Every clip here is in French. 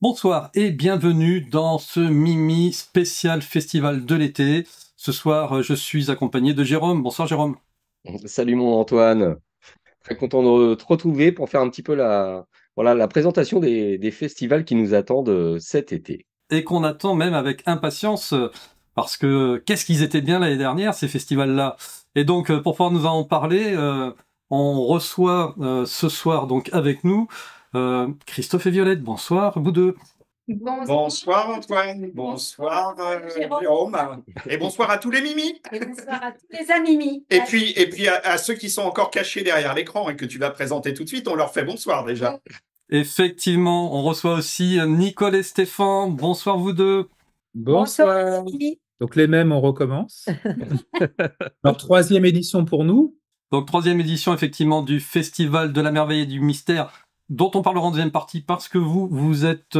Bonsoir et bienvenue dans ce Mimi spécial festival de l'été. Ce soir, je suis accompagné de Jérôme. Bonsoir Jérôme. Salut mon Antoine, très content de te retrouver pour faire un petit peu la présentation des festivals qui nous attendent cet été. Et qu'on attend même avec impatience parce que qu'est-ce qu'ils étaient bien l'année dernière ces festivals-là. Et donc pour pouvoir nous en parler, on reçoit ce soir donc avec nous Christophe et Violette. Bonsoir vous deux. Bonsoir Antoine, bonsoir Jérôme, et bonsoir à tous les Mimi. Et bonsoir à tous les amis. Et puis à ceux qui sont encore cachés derrière l'écran et que tu vas présenter tout de suite, on leur fait bonsoir déjà. Effectivement, on reçoit aussi Nicole et Stéphane. Bonsoir vous deux. Bonsoir. Donc les mêmes, on recommence. Alors, troisième édition pour nous. Donc troisième édition effectivement du Festival de la Merveille et du Mystère, dont on parlera en deuxième partie parce que vous êtes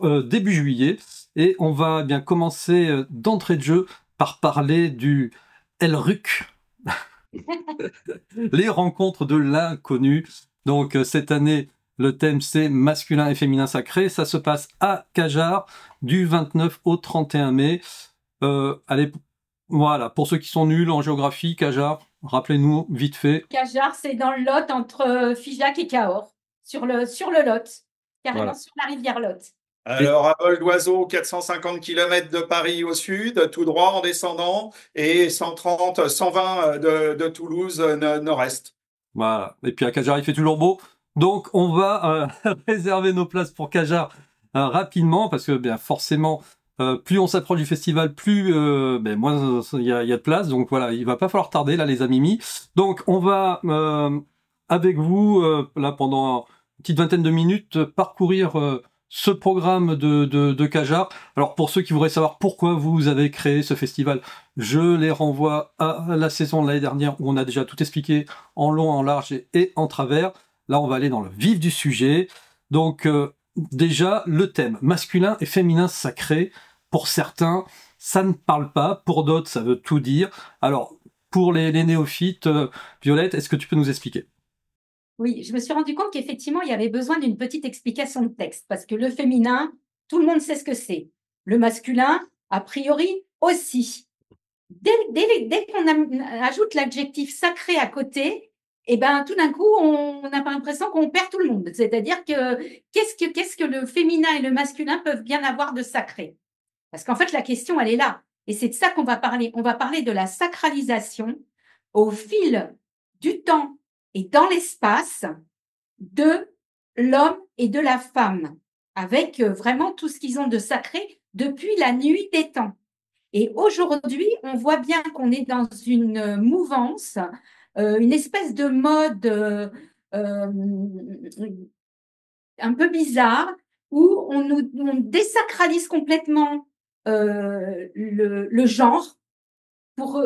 début juillet et on va bien commencer d'entrée de jeu par parler du LRUC, les rencontres de l'inconnu. Donc cette année, le thème c'est masculin et féminin sacré. Ça se passe à Cajar du 29 au 31 mai. Allez, voilà, pour ceux qui sont nuls en géographie, Cajar, rappelez-nous vite fait. Cajar, c'est dans le Lot entre Figeac et Cahors, sur le Lot, carrément Voilà. sur la rivière Lot. Alors à vol d'oiseau, 450 km de Paris au sud, tout droit en descendant, et 130, 120 de Toulouse nord-est. Voilà. Et puis à Cajar, il fait toujours beau. Donc on va réserver nos places pour Cajar rapidement parce que bien forcément, plus on s'approche du festival, plus moins il y a de place. Donc voilà, il va pas falloir tarder là, les amis. Donc on va avec vous là pendant une petite vingtaine de minutes parcourir ce programme de Cajar. Alors pour ceux qui voudraient savoir pourquoi vous avez créé ce festival, je les renvoie à la saison de l'année dernière où on a déjà tout expliqué en long, en large et en travers. Là, on va aller dans le vif du sujet. Donc, déjà, le thème masculin et féminin sacré. Pour certains, ça ne parle pas. Pour d'autres, ça veut tout dire. Alors, pour les néophytes, Violette, est-ce que tu peux nous expliquer? Oui, je me suis rendu compte qu'effectivement, il y avait besoin d'une petite explication de texte, parce que le féminin, tout le monde sait ce que c'est. Le masculin, a priori, aussi. Dès qu'on ajoute l'adjectif sacré à côté, et ben tout d'un coup, on a l'impression qu'on perd tout le monde. C'est-à-dire que qu'est-ce que le féminin et le masculin peuvent bien avoir de sacré? Parce qu'en fait, la question, elle est là. Et c'est de ça qu'on va parler. On va parler de la sacralisation au fil du temps et dans l'espace de l'homme et de la femme, avec vraiment tout ce qu'ils ont de sacré depuis la nuit des temps. Et aujourd'hui, on voit bien qu'on est dans une mouvance, une espèce de mode un peu bizarre, où on désacralise complètement le genre pour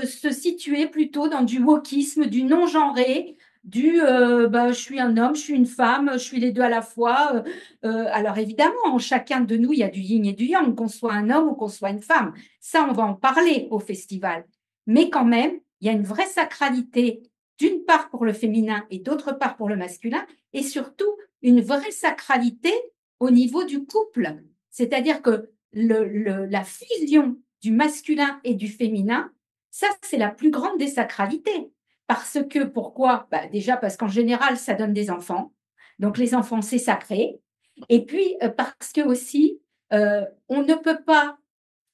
se situer plutôt dans du wokisme, du non-genré, je suis un homme, je suis une femme, je suis les deux à la fois. Alors évidemment, en chacun de nous, il y a du yin et du yang, qu'on soit un homme ou qu'on soit une femme. Ça, on va en parler au festival. Mais quand même, il y a une vraie sacralité, d'une part pour le féminin et d'autre part pour le masculin, et surtout une vraie sacralité au niveau du couple. C'est-à-dire que la fusion du masculin et du féminin, ça, c'est la plus grande des sacralités. Parce que, pourquoi? Déjà parce qu'en général, ça donne des enfants. Donc, les enfants, c'est sacré. Et puis, parce que aussi, on ne peut pas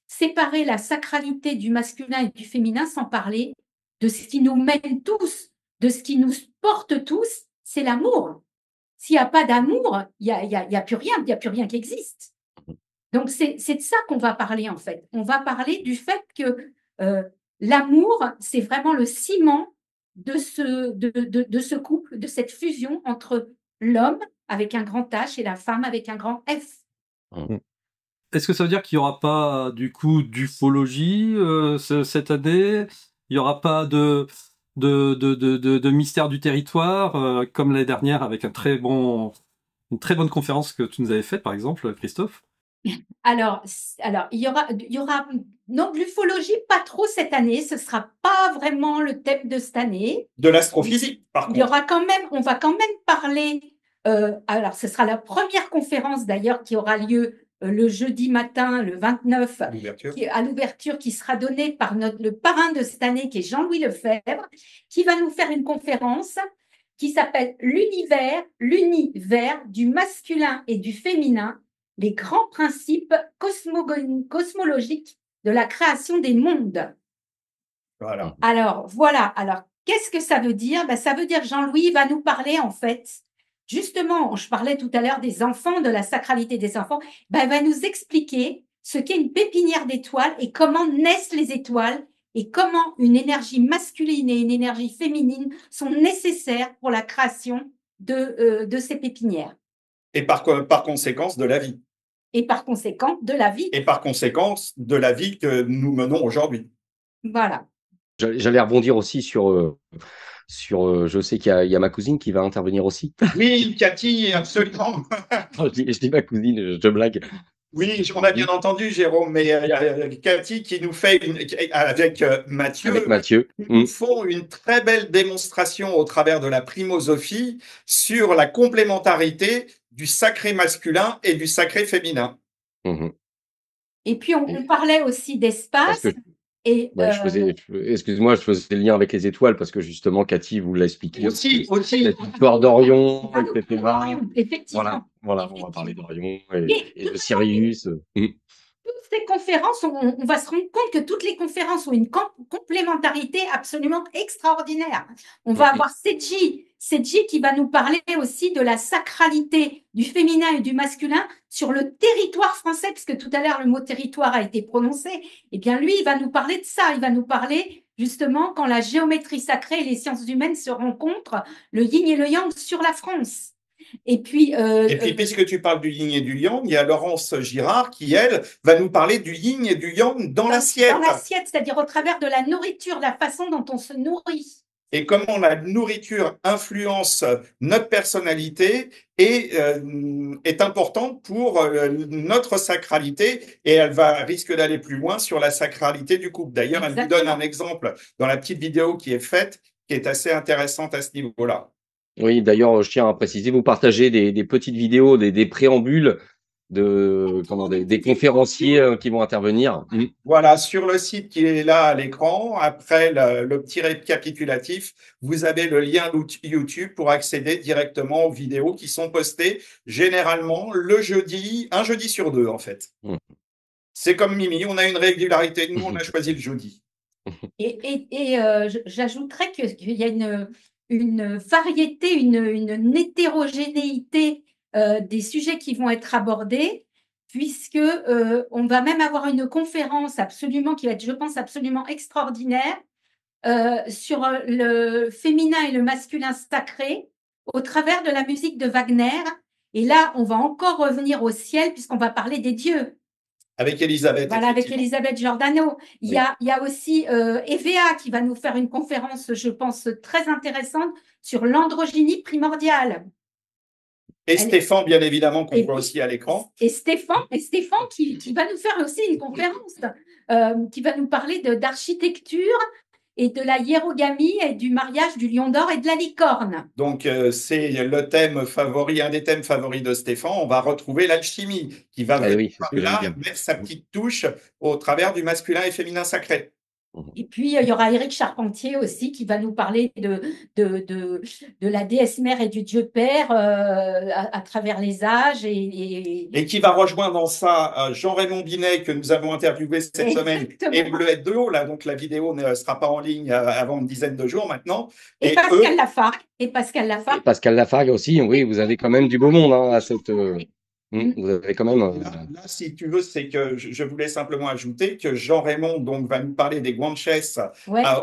séparer la sacralité du masculin et du féminin sans parler de ce qui nous mène tous, de ce qui nous porte tous, c'est l'amour. S'il n'y a pas d'amour, il y a plus rien, il n'y a plus rien qui existe. Donc, c'est de ça qu'on va parler, en fait. On va parler du fait que l'amour, c'est vraiment le ciment de ce couple, de cette fusion entre l'homme avec un grand H et la femme avec un grand F. Est-ce que ça veut dire qu'il n'y aura pas, du coup, d'ufologie cette année? Il n'y aura pas de mystère du territoire, comme l'année dernière, avec une très bonne conférence que tu nous avais faite, par exemple, Christophe? Alors, il y aura non, de l'ufologie, pas trop cette année. Ce sera pas vraiment le thème de cette année. De l'astrophysique, par Il y contre. aura quand même, on va quand même parler Alors, ce sera la première conférence d'ailleurs qui aura lieu le jeudi matin, le 29, L'ouverture. à l'ouverture, qui sera donnée par le parrain de cette année, qui est Jean-Louis Lefebvre, qui va nous faire une conférence qui s'appelle l'univers du masculin et du féminin, les grands principes cosmologiques de la création des mondes. Voilà. Alors, voilà. Alors, qu'est-ce que ça veut dire? Ben, ça veut dire que Jean-Louis va nous parler, en fait, justement, je parlais tout à l'heure des enfants, de la sacralité des enfants, ben, il va nous expliquer ce qu'est une pépinière d'étoiles et comment naissent les étoiles et comment une énergie masculine et une énergie féminine sont nécessaires pour la création de ces pépinières. Et par conséquence, de la vie. Et par conséquent, de la vie. Et par conséquence, de la vie que nous menons aujourd'hui. Voilà. J'allais rebondir aussi sur, je sais qu'il y a ma cousine qui va intervenir aussi. Oui, Cathy, absolument. Je dis ma cousine, je blague. Oui, on a bien entendu, Jérôme, mais Cathy qui nous fait, avec Mathieu, Avec Mathieu. nous font une très belle démonstration au travers de la primosophie sur la complémentarité du sacré masculin et du sacré féminin. Mhm. Et puis, on parlait aussi d'espace. Et Ouais, excuse-moi, je faisais le lien avec les étoiles parce que justement, Cathy vous l'a expliqué. Aussi. L'histoire d'Orion, etc. Effectivement. Voilà, on va parler d'Orion et de Sirius. Toutes ces conférences, on va se rendre compte que toutes les conférences ont une complémentarité absolument extraordinaire. On va avoir Sedji qui va nous parler aussi de la sacralité du féminin et du masculin sur le territoire français, puisque tout à l'heure le mot territoire a été prononcé. Eh bien, lui, il va nous parler de ça. Il va nous parler justement quand la géométrie sacrée et les sciences humaines se rencontrent, le yin et le yang sur la France. Et puis, puisque tu parles du yin et du yang, il y a Laurence Girard qui, elle, va nous parler du yin et du yang dans l'assiette. Dans l'assiette, c'est-à-dire au travers de la nourriture, la façon dont on se nourrit. Et comment la nourriture influence notre personnalité et est importante pour notre sacralité, et elle risque d'aller plus loin sur la sacralité du couple. D'ailleurs, elle nous donne un exemple dans la petite vidéo qui est faite, qui est assez intéressante à ce niveau-là. Oui, d'ailleurs, je tiens à préciser, vous partagez des petites vidéos, des préambules des conférenciers qui vont intervenir. Voilà, sur le site qui est là à l'écran, après le petit récapitulatif, vous avez le lien YouTube pour accéder directement aux vidéos qui sont postées généralement le jeudi, un jeudi sur deux en fait. C'est comme Mimi, on a une régularité, nous on a choisi le jeudi. Et j'ajouterais qu'il y a une variété, une hétérogénéité des sujets qui vont être abordés, puisque on va même avoir une conférence absolument qui va être, je pense, absolument extraordinaire sur le féminin et le masculin sacré au travers de la musique de Wagner. Et là, on va encore revenir au ciel puisqu'on va parler des dieux. Avec Elisabeth. Voilà, avec Elisabeth Giordano. Il y a aussi EVA qui va nous faire une conférence, je pense, très intéressante sur l'androgynie primordiale. Et Stéphane, bien évidemment, qu'on voit aussi à l'écran. Et Stéphane qui va nous faire aussi une conférence, qui va nous parler d'architecture et de la hiérogamie et du mariage du lion d'or et de la licorne. Donc, c'est le thème favori, un des thèmes favoris de Stéphane. On va retrouver l'alchimie qui va mettre sa petite touche au travers du masculin et féminin sacré. Et puis, il y aura Éric Charpentier aussi qui va nous parler de la déesse mère et du dieu père à travers les âges. Et qui va rejoindre dans ça Jean-Raymond Binet que nous avons interviewé cette semaine et Bleuette de Haut. Là, donc, la vidéo ne sera pas en ligne avant une dizaine de jours maintenant. Et Pascal Lafargue. Et Pascal Lafargue aussi, oui, vous avez quand même du beau monde à cette... Vous avez quand même. Là, si tu veux, c'est que je voulais simplement ajouter que Jean-Raymond donc va nous parler des guanches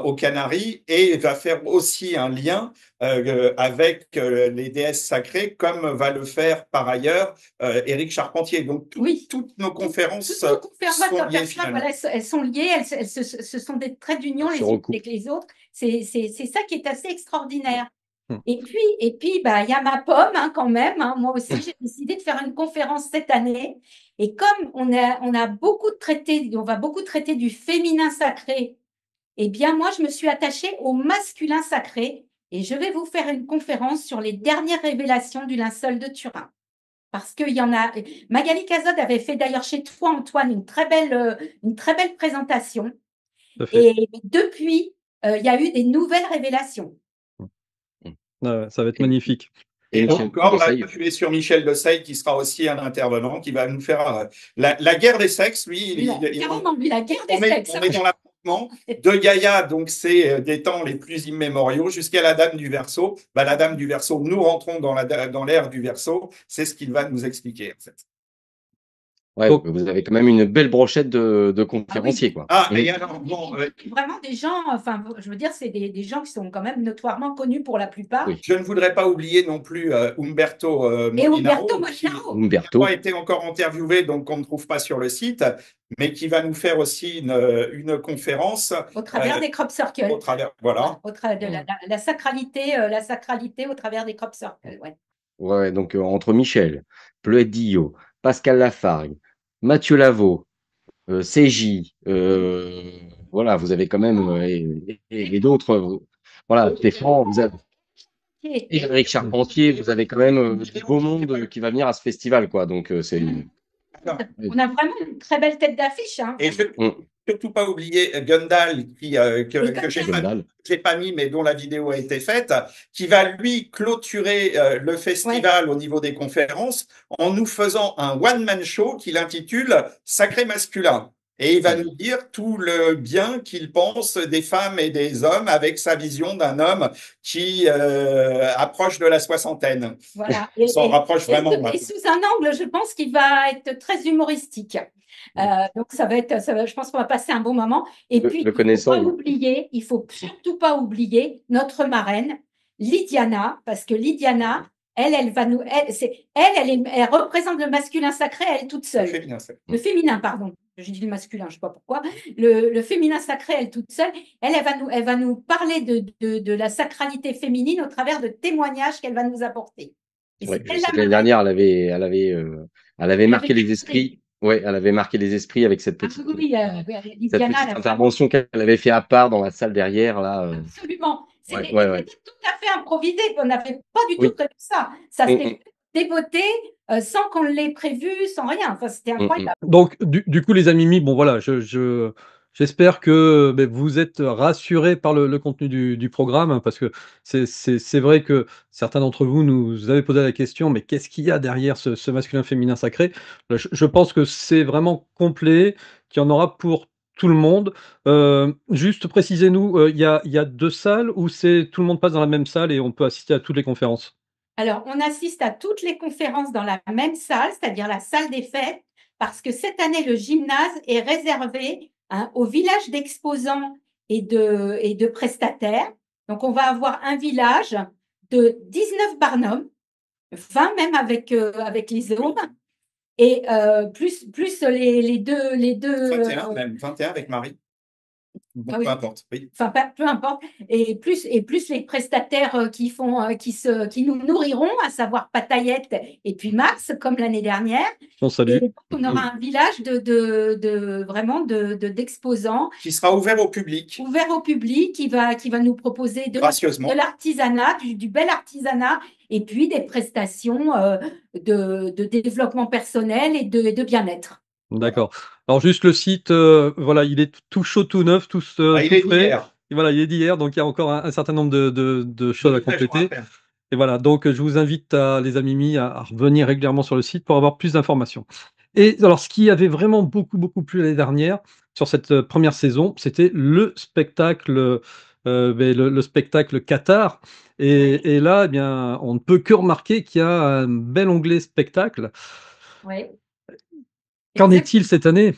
aux Canaries et va faire aussi un lien avec les déesses sacrées, comme va le faire par ailleurs Éric Charpentier. Donc toutes nos conférences sont liées finalement. Voilà, elles sont liées, ce sont des traits d'union les unes avec les autres. C'est ça qui est assez extraordinaire. Et puis, bah, il y a ma pomme quand même. Moi aussi, j'ai décidé de faire une conférence cette année. Et comme on va beaucoup traiter du féminin sacré, eh bien, moi, je me suis attachée au masculin sacré. Et je vais vous faire une conférence sur les dernières révélations du linceul de Turin. Parce qu'il y en a. Magali Cazot avait fait d'ailleurs chez toi, Antoine, une très belle présentation. Tout à fait. Et depuis, il y a eu des nouvelles révélations. Ça va être magnifique. Et Michel encore, là, Desailles. tu es sur Michel Desailles, qui sera aussi un intervenant, qui va nous faire la guerre des sexes. Lui, Carrément, lui, la guerre des on est sexes. dans l'affrontement de Gaïa, donc c'est des temps les plus immémoriaux, jusqu'à la Dame du Verseau. Bah, la Dame du Verseau, nous rentrons dans l'ère du Verseau. C'est ce qu'il va nous expliquer, en fait. Ouais, Donc- vous avez quand même une belle brochette de conférenciers, quoi. Ah, Oui. et alors, bon, Vraiment des gens, enfin, je veux dire, c'est des gens qui sont quand même notoirement connus pour la plupart. Oui. je ne voudrais pas oublier non plus Umberto Et Molinaro, Umberto qui Molinaro. n'a Umberto. pas été encore interviewé, donc qu'on ne trouve pas sur le site, mais qui va nous faire aussi une conférence Au travers des crop circles. au travers, voilà. Au travers de la sacralité au travers des crop circles. Ouais. Ouais, donc entre Michel, Bleuette Dillot, Pascal Lafargue, Mathieu Lavaux, CJ, voilà, vous avez quand même, et d'autres, voilà, Stéphane, vous avez, et Eric Charpentier, vous avez quand même du beau monde qui va venir à ce festival, quoi. Donc, c'est une. On a vraiment une très belle tête d'affiche. Hein. Et je ne surtout pas oublier Gundal, que j'ai pas mis, mais dont la vidéo a été faite, qui va lui clôturer le festival au niveau des conférences en nous faisant un one-man show qu'il intitule Sacré masculin. Et il va nous dire tout le bien qu'il pense des femmes et des hommes avec sa vision d'un homme qui approche de la soixantaine. Voilà. Il s'en rapproche vraiment. Et sous un angle, je pense qu'il va être très humoristique. Donc je pense qu'on va passer un bon moment. Et puis, il faut surtout pas oublier notre marraine, Lydiana, parce que Lydiana, elle représente le masculin sacré, elle toute seule. Le féminin, pardon. Je dis le masculin, je ne sais pas pourquoi. Le féminin sacré, elle toute seule, elle va nous parler de la sacralité féminine au travers de témoignages qu'elle va nous apporter. Ouais, je sais que l'année dernière, elle avait marqué les esprits. Ouais, elle avait marqué les esprits avec cette petite, intervention qu'elle avait fait à part dans la salle derrière, là. Absolument. C'était tout à fait improvisé. On n'avait pas du tout prévu ça. Ça s'est dévoté sans qu'on l'ait prévu, sans rien. Enfin, c'était incroyable. Donc, du coup, les amis Mimi, bon voilà, j'espère que vous êtes rassurés par le contenu du programme, parce que c'est vrai que certains d'entre vous nous avaient posé la question, mais qu'est-ce qu'il y a derrière ce masculin-féminin sacré? Je pense que c'est vraiment complet, qu'il y en aura pour tout le monde. Juste précisez-nous, il y a 2 salles ou tout le monde passe dans la même salle et on peut assister à toutes les conférences? Alors, on assiste à toutes les conférences dans la même salle, c'est-à-dire la salle des fêtes, parce que cette année, le gymnase est réservé au village d'exposants et de prestataires. Donc, on va avoir un village de 19 barnums, 20 même avec les hommes, et plus les deux 21 même, 21 avec Marie. Bon, peu importe, oui. Enfin, peu importe. Et plus les prestataires qui nous nourriront, à savoir Patayette et puis Max, comme l'année dernière. On salue. Et on aura un village vraiment d'exposants. Qui sera ouvert au public. Ouvert au public, qui va nous proposer de l'artisanat, du bel artisanat, et puis des prestations de développement personnel et de bien-être. D'accord. Alors juste le site, voilà, il est tout chaud, tout neuf, tout il est d'hier. Voilà, il est d'hier, donc il y a encore un certain nombre de choses à compléter. Et voilà, donc je vous invite, les amis Mimi, à revenir régulièrement sur le site pour avoir plus d'informations. Et alors, ce qui avait vraiment beaucoup plu l'année dernière sur cette première saison, c'était le spectacle, le spectacle Qatar. Et là, eh bien, on ne peut que remarquer qu'il y a un bel onglet spectacle. Oui. Qu'en est-il cette année?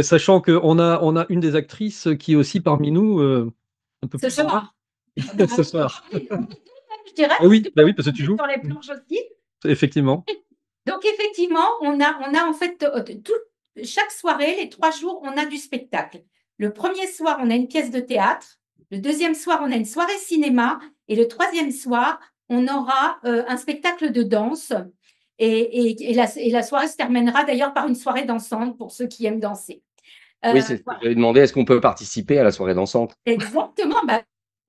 Sachant qu'on a une des actrices qui est aussi parmi nous, un peu ce plus soir. Ce soir. Je dirais. Oui, parce que tu joues. Sur les planches aussi. Effectivement. Donc effectivement, on a en fait chaque soirée, les 3 jours, on a du spectacle. Le premier soir, on a une pièce de théâtre. Le deuxième soir, on a une soirée cinéma. Et le 3e soir, on aura un spectacle de danse. Et la soirée se terminera d'ailleurs par une soirée dansante pour ceux qui aiment danser. Oui, c'est ce que j'avais demandé. Est-ce qu'on peut participer à la soirée dansante? Exactement.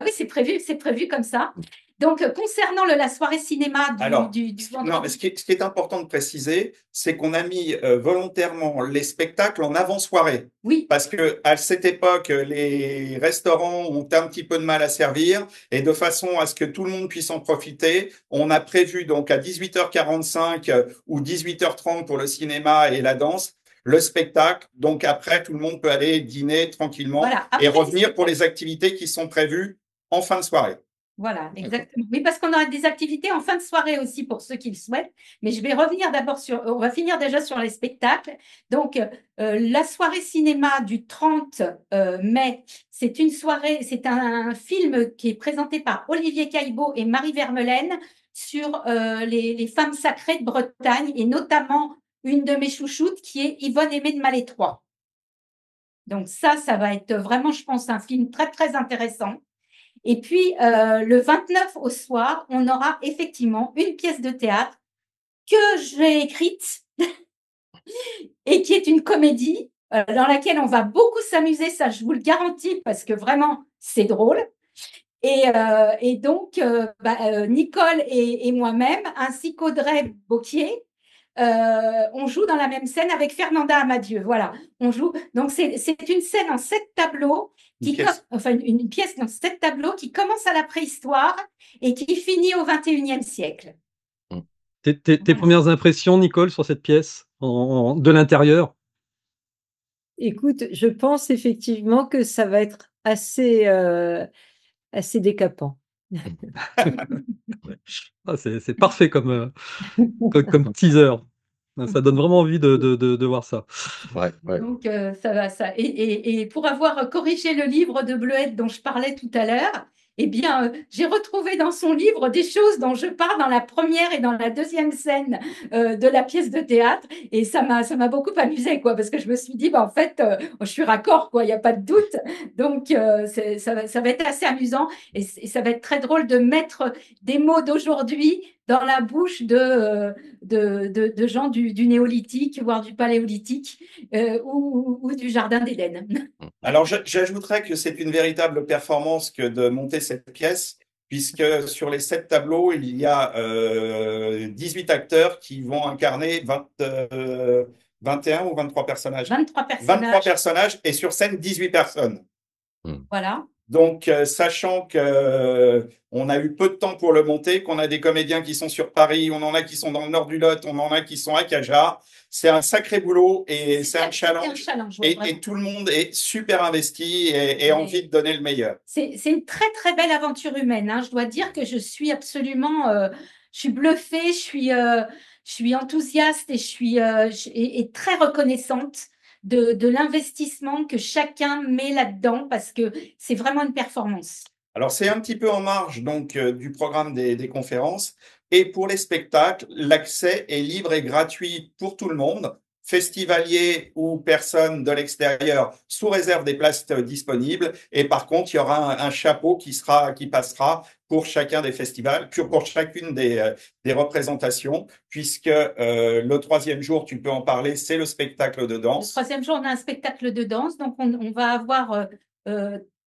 oui, c'est prévu comme ça. Donc, concernant la soirée cinéma du vendredi. Non, mais ce qui est important de préciser, c'est qu'on a mis volontairement les spectacles en avant-soirée. Oui. Parce que à cette époque, les restaurants ont un petit peu de mal à servir, et de façon à ce que tout le monde puisse en profiter, on a prévu donc à 18h45 ou 18h30 pour le cinéma et la danse, le spectacle. Donc après, tout le monde peut aller dîner tranquillement et revenir pour les activités qui sont prévues en fin de soirée. Voilà, exactement. Oui, parce qu'on aura des activités en fin de soirée aussi pour ceux qui le souhaitent. Mais je vais revenir d'abord on va finir déjà sur les spectacles. Donc, la soirée cinéma du 30 mai, c'est un film qui est présenté par Olivier Caillebout et Marie Vermelaine sur les femmes sacrées de Bretagne, et notamment une de mes chouchoutes qui est Yvonne Aimée de Malétroit. Donc ça va être vraiment, je pense, un film très, très intéressant. Et puis, le 29 au soir, on aura effectivement une pièce de théâtre que j'ai écrite et qui est une comédie dans laquelle on va beaucoup s'amuser, ça je vous le garantis, parce que vraiment, c'est drôle. Et donc, Nicole et moi-même, ainsi qu'Audrey Beauquier, on joue dans la même scène avec Fernanda Amadieu. Voilà, on joue. Donc, c'est une scène en 7 tableaux, une pièce dans 7 tableaux qui commence à la préhistoire et qui finit au 21e siècle. Tes premières impressions, Nicole, sur cette pièce, de l'intérieur? Écoute, je pense effectivement que ça va être assez décapant. C'est parfait comme teaser. Ça donne vraiment envie de voir ça. Ouais. Donc, ça va, ça. Et pour avoir corrigé le livre de Bleuette dont je parlais tout à l'heure, eh bien, j'ai retrouvé dans son livre des choses dont je parle dans la première et dans la deuxième scène de la pièce de théâtre. Et ça m'a beaucoup amusée, quoi, parce que je me suis dit, en fait, je suis raccord, quoi, il n'y a pas de doute. Donc, ça va être assez amusant et ça va être très drôle de mettre des mots d'aujourd'hui dans la bouche de gens du néolithique, voire du paléolithique ou du jardin d'Éden. Alors, j'ajouterais que c'est une véritable performance que de monter cette pièce, puisque sur les 7 tableaux, il y a 18 acteurs qui vont incarner 21 ou 23 personnages. 23 personnages. 23 personnages et sur scène 18 personnes. Voilà. Donc, sachant que on a eu peu de temps pour le monter, qu'on a des comédiens qui sont sur Paris, on en a qui sont dans le nord du Lot, on en a qui sont à Cajar, c'est un sacré boulot et c'est un challenge. Et tout le monde est super investi et envie de donner le meilleur. C'est une très, très belle aventure humaine, hein. Je dois dire que je suis absolument je suis bluffée, je suis enthousiaste et je suis et très reconnaissante de l'investissement que chacun met là-dedans, parce que c'est vraiment une performance. Alors, c'est un petit peu en marge donc du programme des conférences. Et pour les spectacles, l'accès est libre et gratuit pour tout le monde, festivaliers ou personnes de l'extérieur, sous réserve des places disponibles. Et par contre, il y aura un chapeau qui passera pour chacun des festivals, pour chacune des représentations, puisque le 3e jour, tu peux en parler, c'est le spectacle de danse. Le 3e jour, on a un spectacle de danse, donc on va avoir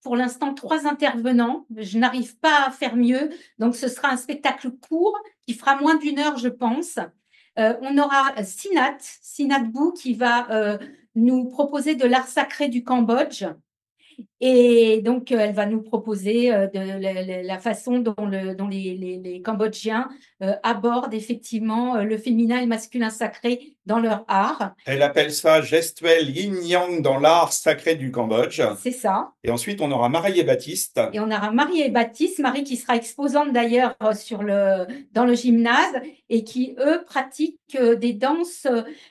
pour l'instant 3 intervenants. Je n'arrive pas à faire mieux, donc ce sera un spectacle court qui fera moins d'1 heure, je pense. On aura Sinat Bou qui va nous proposer de l'art sacré du Cambodge. Et donc, elle va nous proposer la façon dont les Cambodgiens abordent effectivement le féminin et le masculin sacré dans leur art. Elle appelle ça gestuel yin-yang dans l'art sacré du Cambodge. C'est ça. Et ensuite, on aura Marie et Baptiste. Et on aura Marie et Baptiste, Marie qui sera exposante d'ailleurs dans le gymnase et qui, eux, pratiquent des danses,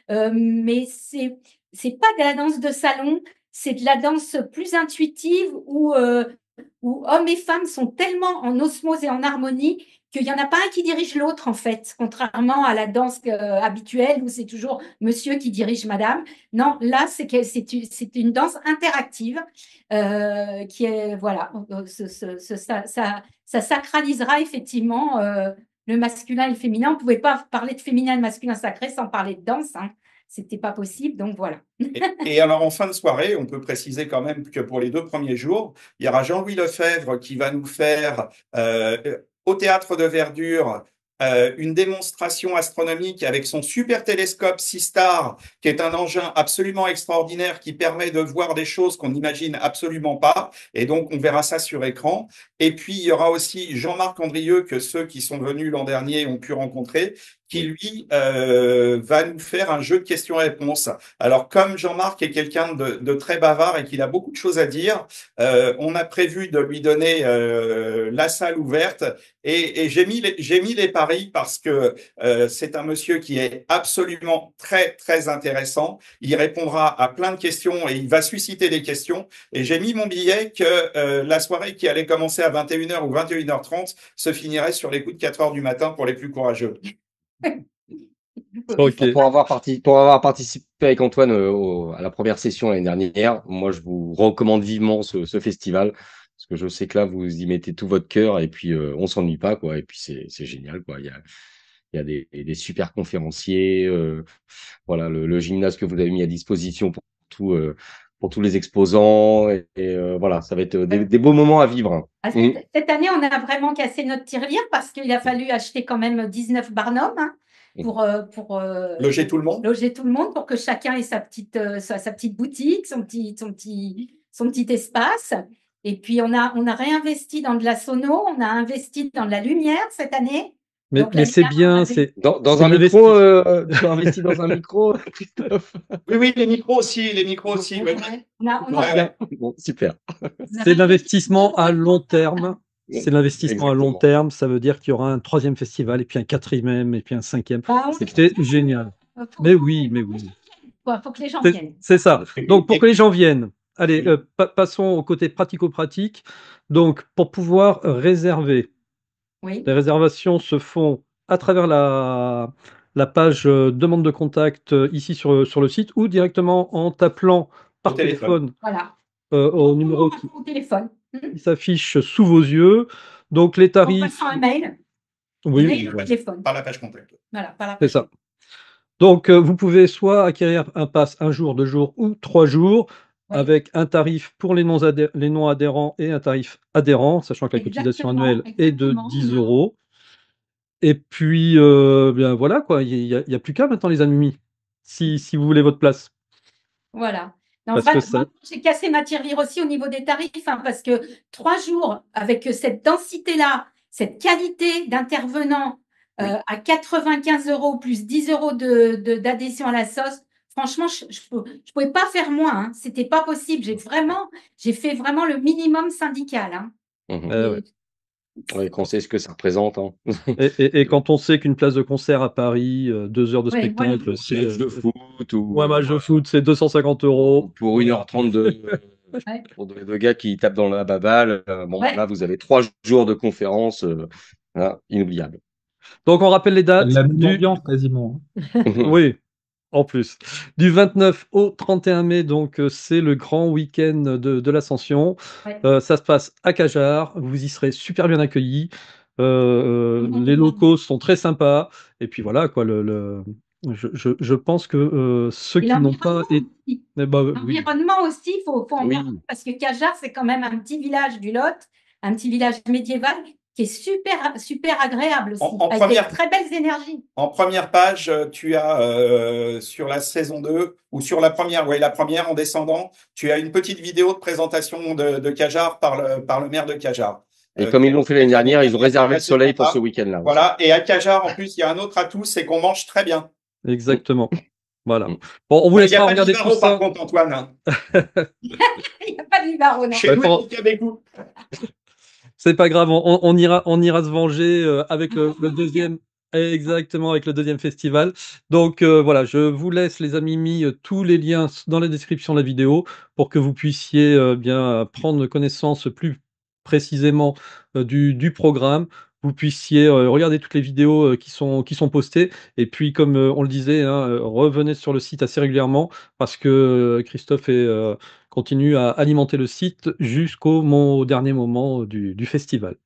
mais c'est pas de la danse de salon, c'est de la danse plus intuitive où hommes et femmes sont tellement en osmose et en harmonie qu'il n'y en a pas un qui dirige l'autre, en fait, contrairement à la danse habituelle où c'est toujours monsieur qui dirige madame. Non, là, c'est une danse interactive qui est, voilà, ça sacralisera effectivement le masculin et le féminin. On ne pouvait pas parler de féminin et de masculin sacré sans parler de danse, hein. c'était pas possible. Donc voilà. Et alors, en fin de soirée, on peut préciser quand même que pour les 2 premiers jours, il y aura Jean-Louis Lefebvre qui va nous faire au Théâtre de Verdure une démonstration astronomique avec son super télescope Sistar, qui est un engin absolument extraordinaire qui permet de voir des choses qu'on n'imagine absolument pas. Et donc, on verra ça sur écran. Et puis, il y aura aussi Jean-Marc Andrieux, que ceux qui sont venus l'an dernier ont pu rencontrer, qui lui va nous faire un jeu de questions-réponses. Alors, comme Jean-Marc est quelqu'un de très bavard et qu'il a beaucoup de choses à dire, on a prévu de lui donner la salle ouverte et j'ai mis les paris parce que c'est un monsieur qui est absolument très, très intéressant. Il répondra à plein de questions et il va susciter des questions. Et j'ai mis mon billet que la soirée qui allait commencer à 21h ou 21h30 se finirait sur les coups de 4h du matin pour les plus courageux. Ok. Pour avoir participé avec Antoine à la première session l'année dernière, moi je vous recommande vivement ce festival parce que je sais que là vous y mettez tout votre cœur et puis on s'ennuie pas quoi et puis c'est génial quoi. Il y a des super conférenciers, voilà le gymnase que vous avez mis à disposition pour tous les exposants voilà ça va être des beaux moments à vivre. Hein. Ah, cette année, on a vraiment cassé notre tirelire parce qu'il a fallu acheter quand même 19 barnums hein, pour loger tout le monde. Loger tout le monde pour que chacun ait sa petite boutique, son petit espace. Et puis, on a réinvesti dans de la sono, on a investi dans de la lumière cette année. Mais c'est bien, c'est dans un micro, tu as investi dans un micro, Christophe. Oui, les micros aussi, oui. Bon, super. C'est l'investissement à long terme. C'est l'investissement à long terme. Ça veut dire qu'il y aura un 3e festival, et puis un 4e, et puis un 5e. C'était génial. Mais oui. Faut que les gens viennent. C'est ça. Donc, pour que les gens viennent, allez, passons au côté pratico-pratique. Donc, pour pouvoir réserver, les réservations se font à travers la page demande de contact ici sur le site ou directement en t'appelant par téléphone. Voilà. Au numéro qui s'affiche sous vos yeux. Donc les tarifs. En passant un mail. Oui. Téléphone. Par la page contact. Voilà, par la page. C'est ça. Donc vous pouvez soit acquérir un pass 1 jour, 2 jours ou 3 jours avec un tarif pour les non-adhérents et un tarif adhérent, sachant que la cotisation annuelle est de 10 €. Et puis bien voilà quoi, il y a plus qu'à maintenant les amis, si vous voulez votre place. Voilà. J'ai cassé ma tirelire aussi au niveau des tarifs, hein, parce que 3 jours avec cette densité-là, cette qualité d'intervenants à 95 € plus 10 € d'adhésion à la sauce, franchement, je ne pouvais pas faire moins. Hein. Ce n'était pas possible. J'ai fait vraiment le minimum syndical. Hein. Oui, qu'on sait ce que ça représente. Hein. Et quand on sait qu'une place de concert à Paris, 2 heures de spectacle, c'est un match de foot ou un match de foot, c'est 250 €. Pour 1h30 pour deux gars qui tapent dans la baballe. Là, vous avez 3 jours de conférence inoubliables. Donc, on rappelle les dates. La même ambiance quasiment. Oui. En plus, du 29 au 31 mai, donc c'est le grand week-end de l'Ascension. Ça se passe à Cajar. Vous y serez super bien accueillis. Les locaux sont très sympas. Et puis voilà quoi. Je pense que ceux qui n'ont pas l'environnement aussi, il faut en parler parce que Cajar, c'est quand même un petit village du Lot, un petit village médiéval qui est super agréable aussi, avec des très belles énergies. En première page, tu as sur la saison 2 ou sur la première en descendant, tu as une petite vidéo de présentation de Cajar par le maire de Cajar. Et comme ils l'ont fait l'année dernière, ils ont réservé le soleil pour ce week-end-là. Voilà, et à Cajar, en plus, il y a un autre atout, c'est qu'on mange très bien. Exactement. Voilà. Bon, on vous laissera regarder tout ça. Par contre, Antoine. Hein. Il n'y a pas de Libaro, non. Chez nous, avec vous. C'est pas grave, on ira se venger avec le deuxième. Exactement, avec le deuxième festival. Donc voilà, je vous laisse, les amis, mis tous les liens dans la description de la vidéo pour que vous puissiez bien prendre connaissance plus précisément du programme. Vous puissiez regarder toutes les vidéos qui sont postées. Et puis, comme on le disait, revenez sur le site assez régulièrement parce que Christophe continue à alimenter le site jusqu'au dernier moment du festival.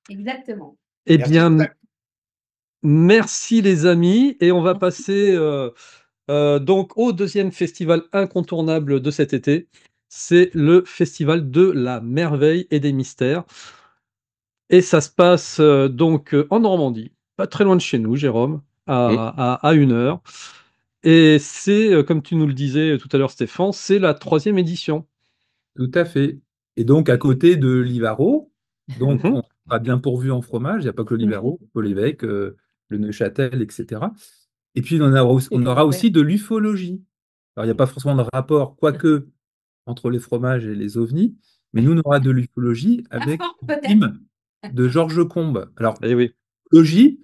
Exactement. Eh bien, merci les amis. Et on va passer Donc, au deuxième festival incontournable de cet été, c'est le festival de la merveille et des mystères. Et ça se passe donc en Normandie, pas très loin de chez nous, Jérôme, Mm. à 1 heure. Et c'est, comme tu nous le disais tout à l'heure, Stéphane, c'est la troisième édition. Tout à fait. Et donc, à côté de l'Ivaro, donc Mhm. on sera bien pourvu en fromage. Il n'y a pas que l'Ivaro, l'évêque, le Neuchâtel, etc. Et puis, on aura aussi de l'ufologie. Alors, il n'y a pas forcément de rapport, quoique, entre les fromages et les ovnis, mais nous, on aura de l'ufologie À avec fort, le peut-être. film de Georges Combe. Alors, Eh oui. l'ufologie,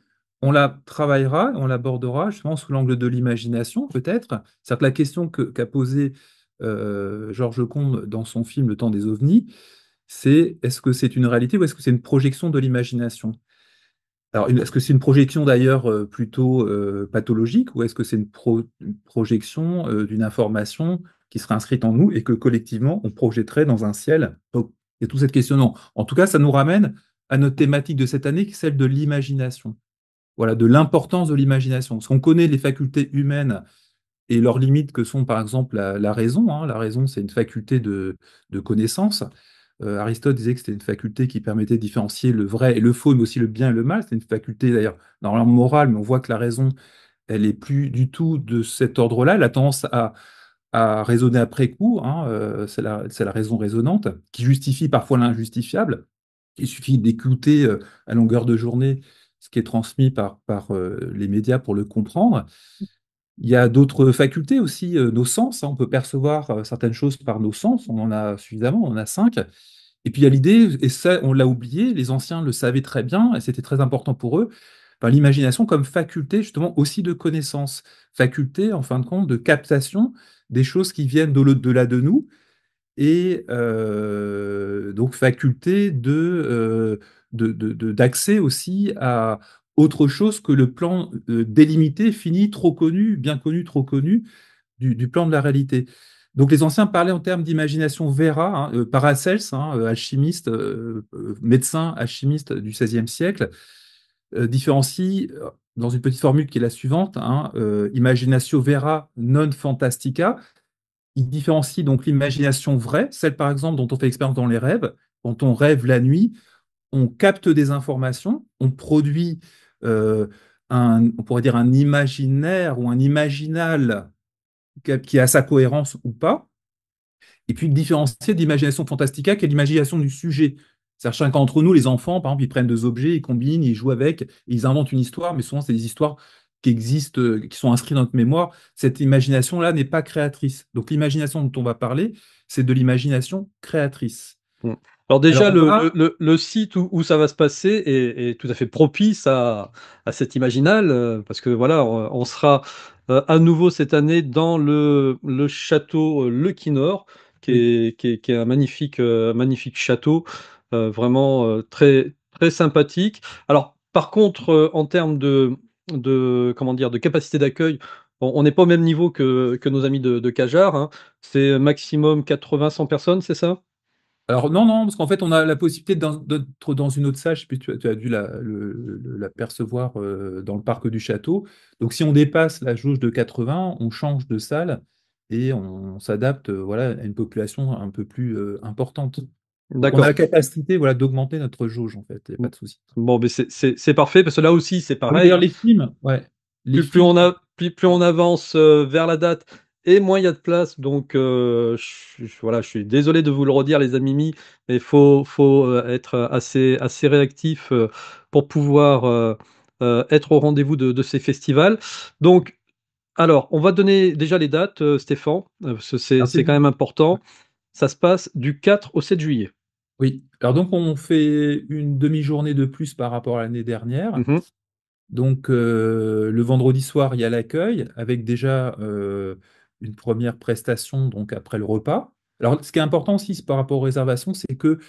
on la travaillera, on l'abordera justement sous l'angle de l'imagination, peut-être. C'est-à-dire que la question qu'a posée Georges Combe dans son film Le temps des ovnis, c'est est-ce que c'est une réalité ou est-ce que c'est une projection de l'imagination? Alors, est-ce que c'est une projection d'ailleurs plutôt pathologique ou est-ce que c'est une projection d'une information qui serait inscrite en nous et que collectivement on projetterait dans un ciel? Donc, il y a tout cette questionnement. En tout cas, ça nous ramène à notre thématique de cette année, qui est celle de l'imagination. Voilà, de l'importance de l'imagination. Parce qu'on connaît les facultés humaines et leurs limites que sont par exemple la raison, hein. La raison, c'est une faculté de connaissance. Aristote disait que c'était une faculté qui permettait de différencier le vrai et le faux, mais aussi le bien et le mal. C'est une faculté d'ailleurs normalement morale, mais on voit que la raison, elle est plus du tout de cet ordre-là. Elle a tendance à raisonner après coup, hein. C'est la raison raisonnante qui justifie parfois l'injustifiable. Il suffit d'écouter à longueur de journée ce qui est transmis par les médias pour le comprendre. Il y a d'autres facultés aussi, nos sens, hein. On peut percevoir certaines choses par nos sens, on en a suffisamment, on en a 5. Et puis il y a l'idée, et ça on l'a oublié, les anciens le savaient très bien, et c'était très important pour eux, ben, l'imagination comme faculté justement aussi de connaissance, faculté en fin de compte de captation des choses qui viennent de de nous, et donc faculté d'accès aussi à autre chose que le plan délimité, fini, trop connu, bien connu, trop connu du plan de la réalité. Donc les anciens parlaient en termes d'imagination vera, hein, Paracels, hein, alchimiste, médecin alchimiste du XVIe siècle, différencie dans une petite formule qui est la suivante, hein, imaginatio vera non fantastica. Il différencie donc l'imagination vraie, celle par exemple dont on fait l'expérience dans les rêves. Quand on rêve la nuit, on capte des informations, on produit on pourrait dire un imaginaire ou un imaginal qui a sa cohérence ou pas. Et puis différencier d'imagination fantastica qui est l'imagination du sujet. C'est-à-dire chacun d'entre nous, les enfants, par exemple, ils prennent deux objets, ils combinent, ils jouent avec, ils inventent une histoire, mais souvent c'est des histoires qui existent, qui sont inscrites dans notre mémoire. Cette imagination-là n'est pas créatrice. Donc l'imagination dont on va parler, c'est de l'imagination créatrice. Mm. Alors Alors déjà, on va, le site où ça va se passer est tout à fait propice à cet imaginal, parce que voilà, on sera à nouveau cette année dans le château Le Quinor, oui. qui est un magnifique château, vraiment très, très sympathique. Alors, par contre, en termes comment dire, de capacité d'accueil, on n'est pas au même niveau que nos amis de Cajar, hein. C'est maximum 80-100 personnes, c'est ça? Alors non, non, parce qu'en fait, on a la possibilité d'être dans une autre salle, je sais plus, tu as dû la percevoir dans le parc du château. Donc si on dépasse la jauge de 80, on change de salle et on s'adapte voilà, à une population un peu plus importante. Donc on a la D'accord. capacité voilà, d'augmenter notre jauge, en fait, il n'y a pas de souci. Bon, mais c'est parfait, parce que là aussi, c'est Ah oui, pareil, d'ailleurs, hein. les films, ouais, les Plus films. plus on avance vers la date, et moins il y a de place. Donc, voilà, je suis désolé de vous le redire, les amis, mais faut être assez réactif pour pouvoir être au rendez-vous de ces festivals. Donc, alors, on va donner déjà les dates, Stéphane, parce que Alors, c'est quand même important. Ça se passe du 4 au 7 juillet. oui, alors donc on fait une demi-journée de plus par rapport à l'année dernière. Mhm. Donc, le vendredi soir, il y a l'accueil avec déjà une première prestation donc après le repas. Alors, ce qui est important aussi par rapport aux réservations, c'est que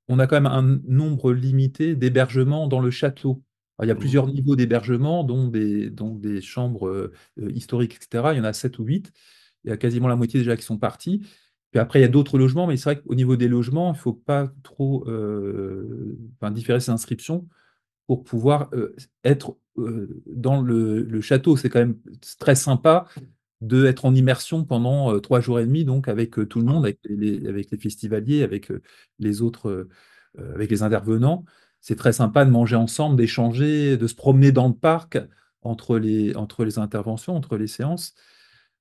on a quand même un nombre limité d'hébergements dans le château. Alors, il y a Mhm. plusieurs niveaux d'hébergement, dont des chambres historiques, etc. Il y en a 7 ou 8. Il y a quasiment la moitié déjà qui sont partis. Puis après, il y a d'autres logements, mais c'est vrai qu'au niveau des logements, il ne faut pas trop enfin, différer ces inscriptions pour pouvoir être dans le château. C'est quand même très sympa d'être en immersion pendant 3 jours et demi, donc avec tout le monde, avec les festivaliers, avec les autres, avec les intervenants. C'est très sympa de manger ensemble, d'échanger, de se promener dans le parc entre les interventions, entre les séances.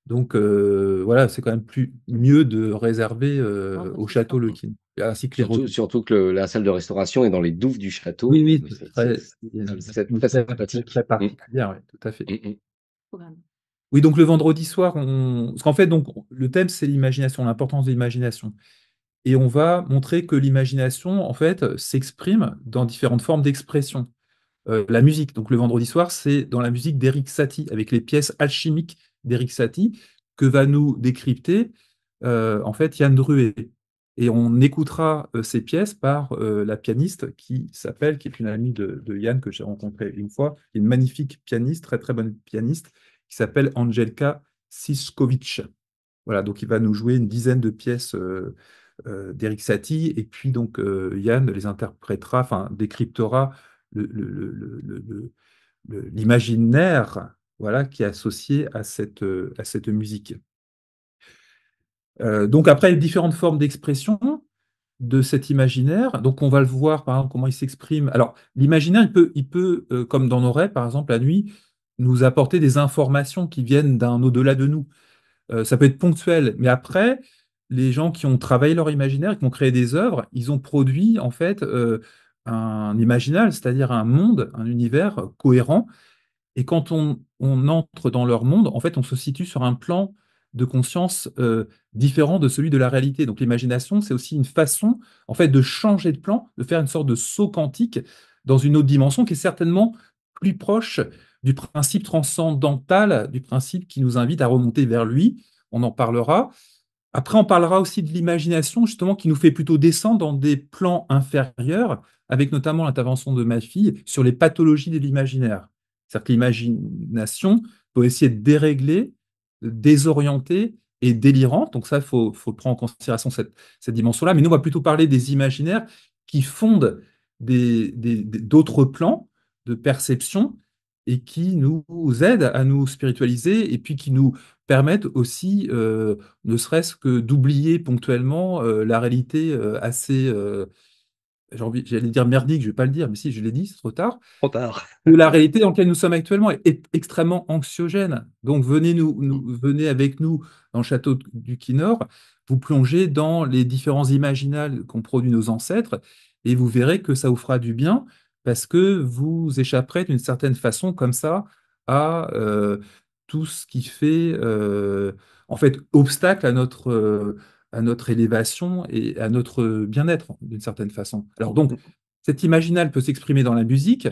Donc voilà, c'est quand même mieux de réserver au château Le Quin, ainsi que les Surtout que la salle de restauration est dans les douves du château. Oui, oui, C'est très très sympathique. très particulière, oui, tout à fait. Programme. Oui, donc le vendredi soir, parce qu'en fait, donc, le thème, c'est l'imagination, l'importance de l'imagination. Et on va montrer que l'imagination, en fait, s'exprime dans différentes formes d'expression. La musique, donc le vendredi soir, c'est dans la musique d'Éric Satie, avec les pièces alchimiques d'Éric Satie, que va nous décrypter, en fait, Yann Druet. Et on écoutera ces pièces par la pianiste qui est une amie de Yann que j'ai rencontrée une fois, qui est une magnifique pianiste, très très bonne pianiste, qui s'appelle Angelka Siskovic. Voilà, donc il va nous jouer une dizaine de pièces d'Éric Satie, et puis donc Yann les interprétera, enfin décryptera l'imaginaire, voilà, qui est associé à cette musique. Donc après, différentes formes d'expression de cet imaginaire. Donc on va le voir, par exemple, comment il s'exprime. Alors l'imaginaire, il peut comme dans nos rêves, par exemple, la nuit, nous apporter des informations qui viennent d'un au-delà de nous. Ça peut être ponctuel, mais après, les gens qui ont travaillé leur imaginaire, qui ont créé des œuvres, ils ont produit en fait un imaginal, c'est-à-dire un monde, un univers cohérent. Et quand on entre dans leur monde, en fait, on se situe sur un plan de conscience différent de celui de la réalité. Donc l'imagination, c'est aussi une façon, en fait, de changer de plan, de faire une sorte de saut quantique dans une autre dimension qui est certainement plus proche du principe transcendantal, du principe qui nous invite à remonter vers lui. On en parlera. Après, on parlera aussi de l'imagination, justement, qui nous fait plutôt descendre dans des plans inférieurs, avec notamment l'intervention de ma fille sur les pathologies de l'imaginaire. C'est-à-dire que l'imagination peut essayer de dérégler, de désorienter et délirante. Donc ça, il faut prendre en considération cette dimension-là. Mais nous, on va plutôt parler des imaginaires qui fondent d'autres plans de perception et qui nous aident à nous spiritualiser et puis qui nous permettent aussi, ne serait-ce que d'oublier ponctuellement la réalité assez, j'allais dire merdique, je ne vais pas le dire, mais si je l'ai dit, c'est trop tard. Trop tard. La réalité dans laquelle nous sommes actuellement est extrêmement anxiogène. Donc venez avec nous dans le château du Quinor, vous plongez dans les différents imaginales qu'ont produits nos ancêtres, et vous verrez que ça vous fera du bien, parce que vous échapperez d'une certaine façon comme ça à tout ce qui fait en fait obstacle à notre élévation et à notre bien-être d'une certaine façon. Alors donc, cet imaginal peut s'exprimer dans la musique,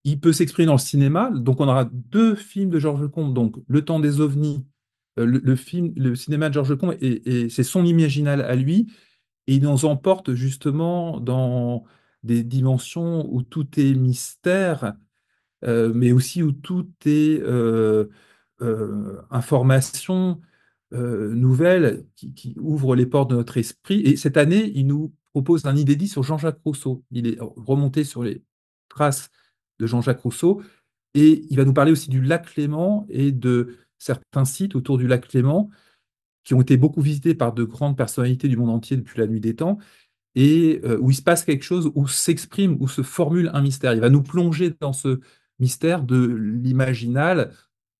il peut s'exprimer dans le cinéma. Donc on aura 2 films de Georges Combe, donc Le Temps des ovnis, le cinéma de Georges Combe, et c'est son imaginal à lui, et il nous emporte justement dans des dimensions où tout est mystère, mais aussi où tout est information nouvelle qui ouvre les portes de notre esprit. Et cette année, il nous propose un inédit sur Jean-Jacques Rousseau. Il est remonté sur les traces de Jean-Jacques Rousseau, et il va nous parler aussi du lac Léman et de certains sites autour du lac Léman qui ont été beaucoup visités par de grandes personnalités du monde entier depuis la nuit des temps, et où il se passe quelque chose, où s'exprime, où se formule un mystère. Il va nous plonger dans ce mystère de l'imaginal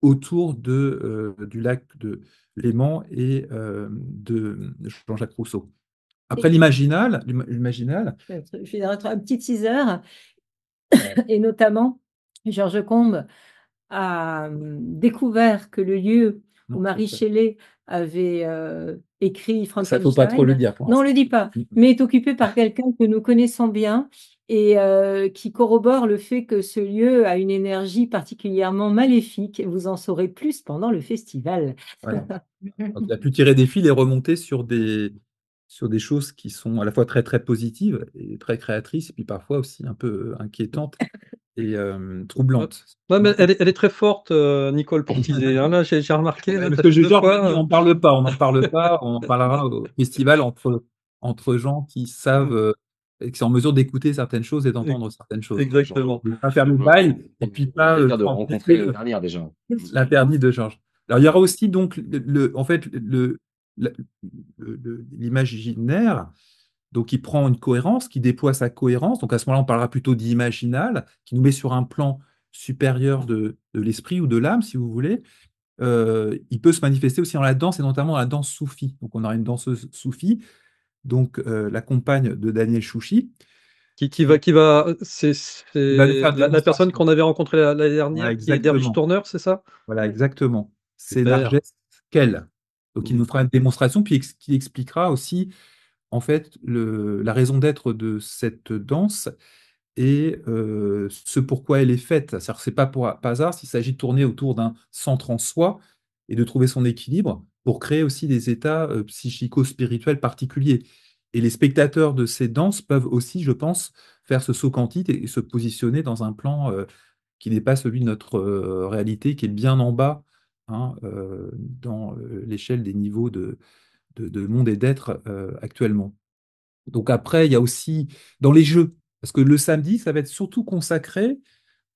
autour du lac de Léman et de Jean-Jacques Rousseau. Après l'imaginal, Je vais dire un petit teaser, et notamment, Georges Combe a découvert que le lieu où Marie Shelley avait écrit ça ne faut pas trop le dire. Non, on ne le dit pas, mais est occupé par quelqu'un que nous connaissons bien et qui corrobore le fait que ce lieu a une énergie particulièrement maléfique. Vous en saurez plus pendant le festival. Voilà. Donc, il a pu tirer des fils et remonter sur des choses qui sont à la fois très très positives et très créatrices, et puis parfois aussi un peu inquiétantes et troublantes. Ouais, mais elle est très forte, Nicole, pour teaser. Hein, là, j'ai remarqué. Là, Parce que deux fois, on n'en parle pas, on n'en parle pas, on en parlera au festival entre gens qui savent, et qui sont en mesure d'écouter certaines choses et d'entendre certaines choses. Exactement. Je ne vais pas faire le bail, et puis pas de rencontrer l'année dernière déjà. l'interdit de Georges. Alors, il y aura aussi donc en fait la- l'imaginaire, donc qui prend une cohérence, qui déploie sa cohérence. Donc à ce moment-là, on parlera plutôt d'imaginal, qui nous met sur un plan supérieur de l'esprit ou de l'âme, si vous voulez. Il peut se manifester aussi dans la danse et notamment dans la danse soufie. Donc on aura une danseuse soufie, donc la compagne de Daniel Chouchi, C'est qui va nous faire des la personne démonstrations. qu'on avait rencontrée l'année Voilà, dernière, qui est Dervish exactement. Tourner, c'est ça? Voilà, exactement. C'est Super. Narges Kell. Donc, il Mm. nous fera une démonstration, puis qui expliquera aussi, en fait, la raison d'être de cette danse et ce pourquoi elle est faite. C'est-à-dire que c'est pas par hasard s'il s'agit de tourner autour d'un centre en soi et de trouver son équilibre pour créer aussi des états psychico-spirituels particuliers. Et les spectateurs de ces danses peuvent aussi, je pense, faire ce saut quantique et se positionner dans un plan qui n'est pas celui de notre réalité, qui est bien en bas, hein, dans l'échelle des niveaux de monde et d'être actuellement. Donc après, il y a aussi dans les jeux, parce que le samedi, ça va être surtout consacré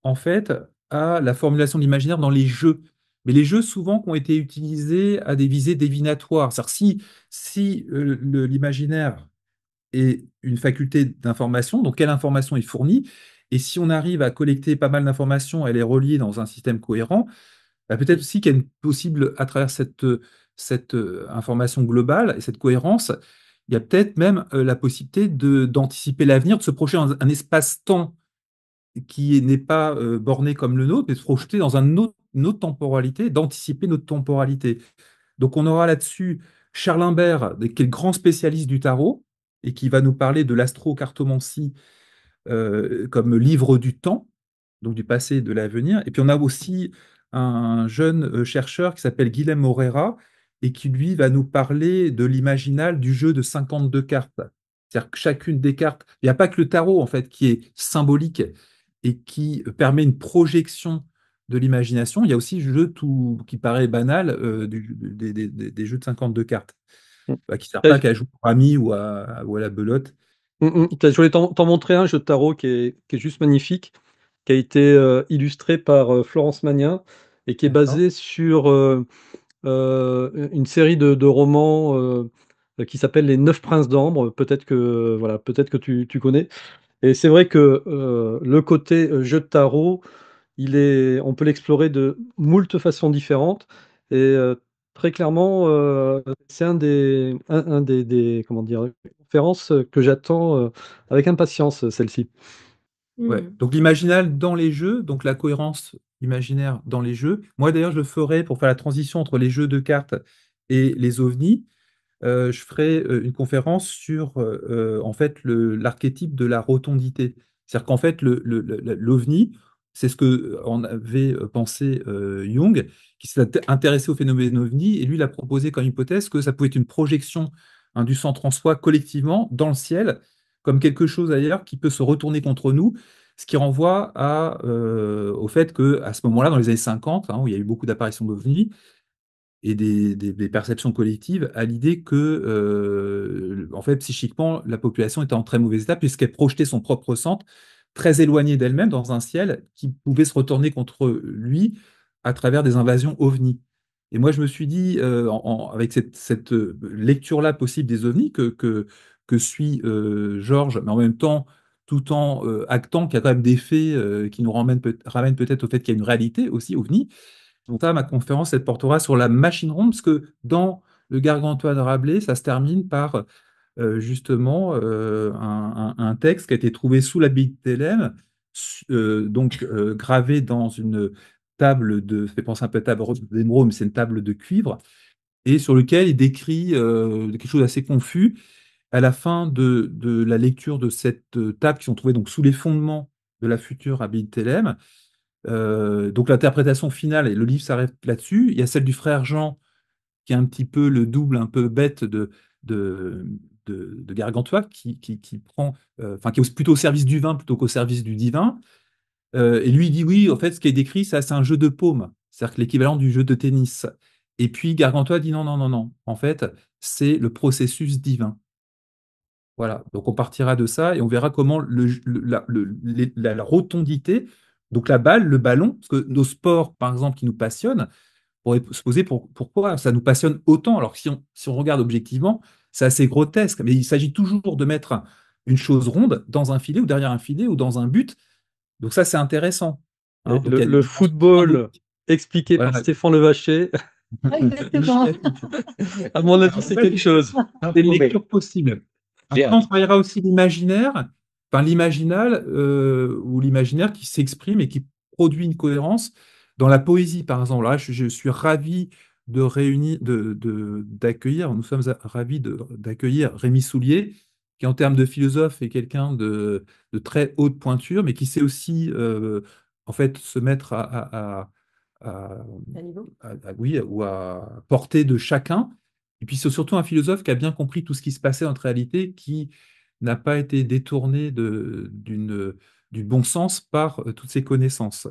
en fait à la formulation de l'imaginaire dans les jeux. Mais les jeux souvent qui ont été utilisés à des visées divinatoires. C'est-à-dire si l'imaginaire est une faculté d'information, donc quelle information est fournie, et si on arrive à collecter pas mal d'informations, elle est reliée dans un système cohérent, bah, peut-être aussi qu'il y a une possible, à travers cette information globale et cette cohérence, il y a peut-être même la possibilité d'anticiper l'avenir, de se projeter dans un espace-temps qui n'est pas borné comme le nôtre, mais de se projeter dans une autre temporalité, d'anticiper notre temporalité. Donc on aura là-dessus Charles Imbert, qui est le grand spécialiste du tarot, et qui va nous parler de l'astrocartomancie comme livre du temps, donc du passé et de l'avenir. Et puis on a aussi un jeune chercheur qui s'appelle Guilhem Morera et qui lui va nous parler de l'imaginal du jeu de 52 cartes. C'est-à-dire que chacune des cartes, il n'y a pas que le tarot en fait qui est symbolique et qui permet une projection de l'imagination. Il y a aussi le jeu tout qui paraît banal des jeux de 52 cartes, Mm. qui ne servent pas qu'à jouer pour amis ou à la belote. Je voulais t'en montrer un jeu de tarot qui est juste magnifique, qui a été illustré par Florence Magnin et qui est D'accord. basé sur une série de romans qui s'appelle Les Neuf Princes d'Ambre. Peut-être que tu connais. Et c'est vrai que le côté jeu de tarot, on peut l'explorer de moult façons différentes. Et très clairement, c'est comment dire, conférences que j'attends avec impatience, celle-ci. Ouais. Mm. Donc l'imaginal dans les jeux, donc la cohérence imaginaire dans les jeux. Moi d'ailleurs, je ferai pour faire la transition entre les jeux de cartes et les ovnis, je ferai une conférence sur en fait l'archétype de la rotondité. C'est-à-dire qu'en fait l'ovni, c'est ce que en avait pensé Jung, qui s'est intéressé au phénomène ovni, et lui il a proposé comme hypothèse que ça pouvait être une projection hein, du centre en soi collectivement dans le ciel, comme quelque chose d'ailleurs qui peut se retourner contre nous, ce qui renvoie au fait que à ce moment-là, dans les années 50, hein, où il y a eu beaucoup d'apparitions d'ovnis, et des perceptions collectives à l'idée que, en fait, psychiquement, la population était en très mauvais état puisqu'elle projetait son propre centre très éloigné d'elle-même dans un ciel qui pouvait se retourner contre lui à travers des invasions ovnis. Et moi, je me suis dit, avec cette lecture-là possible des ovnis que suit Georges, mais en même temps, tout en actant qu'il y a quand même des faits qui nous ramènent peut-être au fait qu'il y a une réalité aussi ovni. Donc ça, ma conférence, elle portera sur la machine ronde, parce que dans le Gargantua de Rabelais, ça se termine par justement un texte qui a été trouvé sous l'abbaye de Thélème, donc gravé dans une table ça fait penser un peu à table d'émeraude, mais c'est une table de cuivre, et sur lequel il décrit quelque chose d'assez confus. À la fin de la lecture de cette table, qui sont trouvées donc sous les fondements de la future abbaye de Thélème, donc l'interprétation finale, et le livre s'arrête là-dessus. Il y a celle du frère Jean, qui est un petit peu le double un peu bête de, de Gargantua, qui prend, enfin, qui est plutôt au service du vin plutôt qu'au service du divin. Et lui il dit oui, en fait, ce qui est décrit, ça, c'est un jeu de paume, c'est-à-dire que l'équivalent du jeu de tennis. Et puis Gargantua dit non, non, non, non. En fait, c'est le processus divin. Voilà, donc on partira de ça et on verra comment la rotondité, donc la balle, le ballon, parce que nos sports, par exemple, qui nous passionnent, pourrait se poser pourquoi ça nous passionne autant. Alors que si on regarde objectivement, c'est assez grotesque, mais il s'agit toujours de mettre une chose ronde dans un filet ou derrière un filet ou dans un but. Donc ça, c'est intéressant. Et Donc il y a le des dimensions football expliqué par voilà, Stéphane Levacher, Exactement. à mon avis, Alors, c'est ça, quelque chose. des Non, mais lectures possibles. j'ai Après, on travaillera aussi l'imaginaire, enfin l'imaginal ou l'imaginaire qui s'exprime et qui produit une cohérence dans la poésie, par exemple. Là, je suis ravi de réunir, d'accueillir, nous sommes ravis d'accueillir Rémi Soulier, qui en termes de philosophe est quelqu'un de très haute pointure, mais qui sait aussi en fait se mettre à- À niveau. oui, ou à portée de chacun. Et puis c'est surtout un philosophe qui a bien compris tout ce qui se passait en réalité, qui n'a pas été détourné du bon sens par toutes ses connaissances.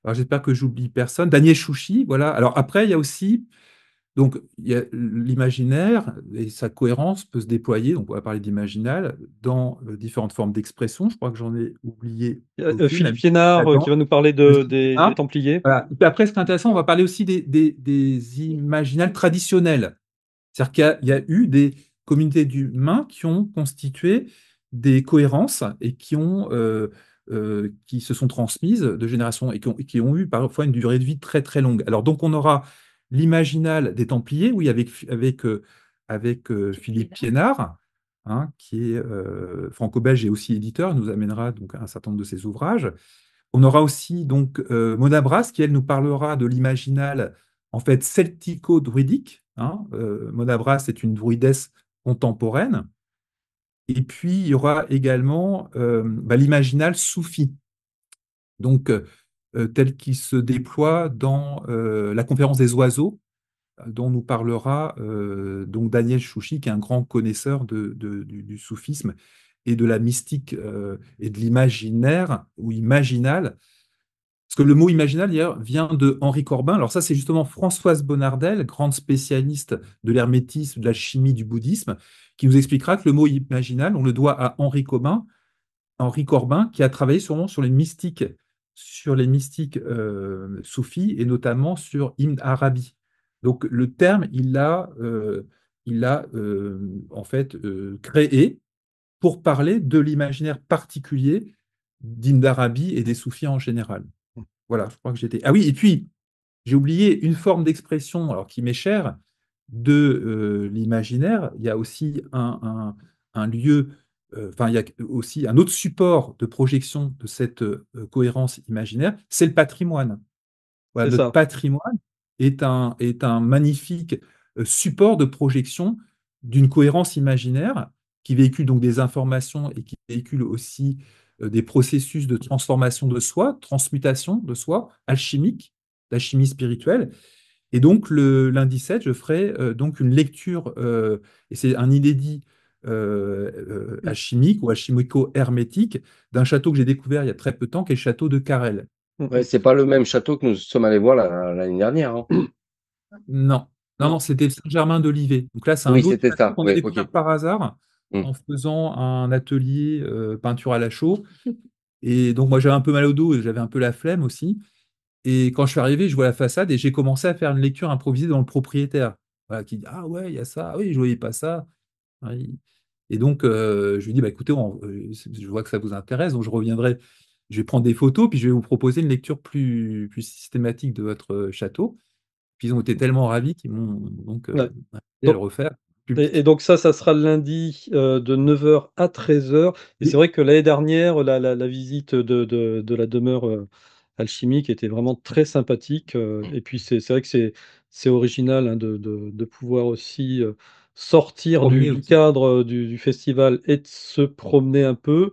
Alors j'espère que j'oublie personne. Daniel Chouchi, voilà. Alors après, il y a aussi donc, il y a l'imaginaire et sa cohérence peut se déployer, donc on va parler d'imaginal, dans différentes formes d'expression. Je crois que j'en ai oublié aucune. Philippe Liénard qui va nous parler des Templiers. Voilà. Et puis après, c'est intéressant, on va parler aussi des imaginales traditionnels. C'est-à-dire qu'il y a eu des communautés d'humains qui ont constitué des cohérences et qui se sont transmises de génération et qui ont eu parfois une durée de vie très très longue. Alors donc on aura l'imaginal des Templiers, oui, avec Philippe Piénard, hein, qui est franco-belge et aussi éditeur, il nous amènera donc un certain nombre de ses ouvrages. On aura aussi donc Mona Brass qui, elle, nous parlera de l'imaginal en fait celtico-druidique. Hein. Mona Brass est une druidesse contemporaine. Et puis, il y aura également l'imaginal soufi, donc tel qu'il se déploie dans la conférence des oiseaux, dont nous parlera donc Daniel Chouchi, qui est un grand connaisseur du soufisme et de la mystique et de l'imaginaire ou imaginal. Parce que le mot imaginal, d'ailleurs, vient de Henri Corbin. Alors ça, c'est justement Françoise Bonnardel, grande spécialiste de l'hermétisme, de la chimie, du bouddhisme, qui nous expliquera que le mot imaginal, on le doit à Henri Corbin, qui a travaillé sûrement sur les mystiques soufis et notamment sur Ibn Arabi. Donc le terme, il l'a en fait créé pour parler de l'imaginaire particulier d'Ibn Arabi et des soufis en général. Voilà, je crois que j'étais. Ah oui, et puis, j'ai oublié une forme d'expression, alors qui m'est chère, de l'imaginaire. Il y a aussi un lieu, enfin, il y a aussi un autre support de projection de cette cohérence imaginaire, c'est le patrimoine. Voilà, C'est notre ça. patrimoine est un magnifique support de projection d'une cohérence imaginaire qui véhicule donc des informations et qui véhicule aussi des processus de transformation de soi, transmutation de soi, alchimique, d'alchimie spirituelle. Et donc, le lundi 7, je ferai donc une lecture, et c'est un inédit alchimique ou alchimico-hermétique d'un château que j'ai découvert il y a très peu de temps, qui est le château de Carrel. ouais, c'est pas le même château que nous sommes allés voir l'année dernière. Hein. Non, non, Non. non, c'était le Saint-Germain-d'Olivet. Donc là, c'est un Oui, autre c'était château ça. qu'on a Oui, découvert ok. par hasard Mm. en faisant un atelier peinture à la chaux. Et donc, moi, j'avais un peu mal au dos et j'avais un peu la flemme aussi. Et quand je suis arrivé, je vois la façade et j'ai commencé à faire une lecture improvisée dans le propriétaire. Voilà, qui dit, ah ouais, il y a ça. Ah oui, je ne voyais pas ça. Oui. Et donc, je lui dis, bah, écoutez, je vois que ça vous intéresse, donc je reviendrai, je vais prendre des photos, puis je vais vous proposer une lecture plus systématique de votre château. Puis ils ont été tellement ravis qu'ils m'ont donc Ouais. invité à le refaire plus Et petit. donc ça sera le lundi de 9h à 13h. Et c'est Oui. vrai que l'année dernière, la visite de la demeure alchimique était vraiment très sympathique. Et puis c'est vrai que c'est original hein, de pouvoir aussi sortir Promener du aussi. cadre du festival et de se promener un peu.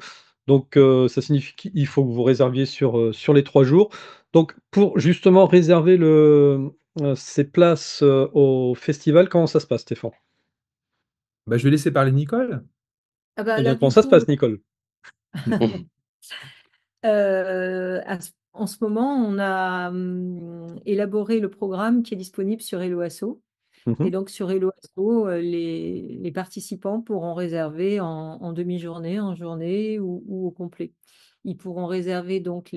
Donc ça signifie qu'il faut que vous réserviez sur les 3 jours. Donc pour justement réserver ces places au festival, comment ça se passe, Stéphane? Bah, je vais laisser parler Nicole. Ah bah Eh là, bien, comment du ça se coup, passe, Nicole? en ce moment, on a élaboré le programme qui est disponible sur Helloasso. Et Mmh. donc, sur Helloasso, les participants pourront réserver en demi-journée, en journée ou au complet. Ils pourront réserver donc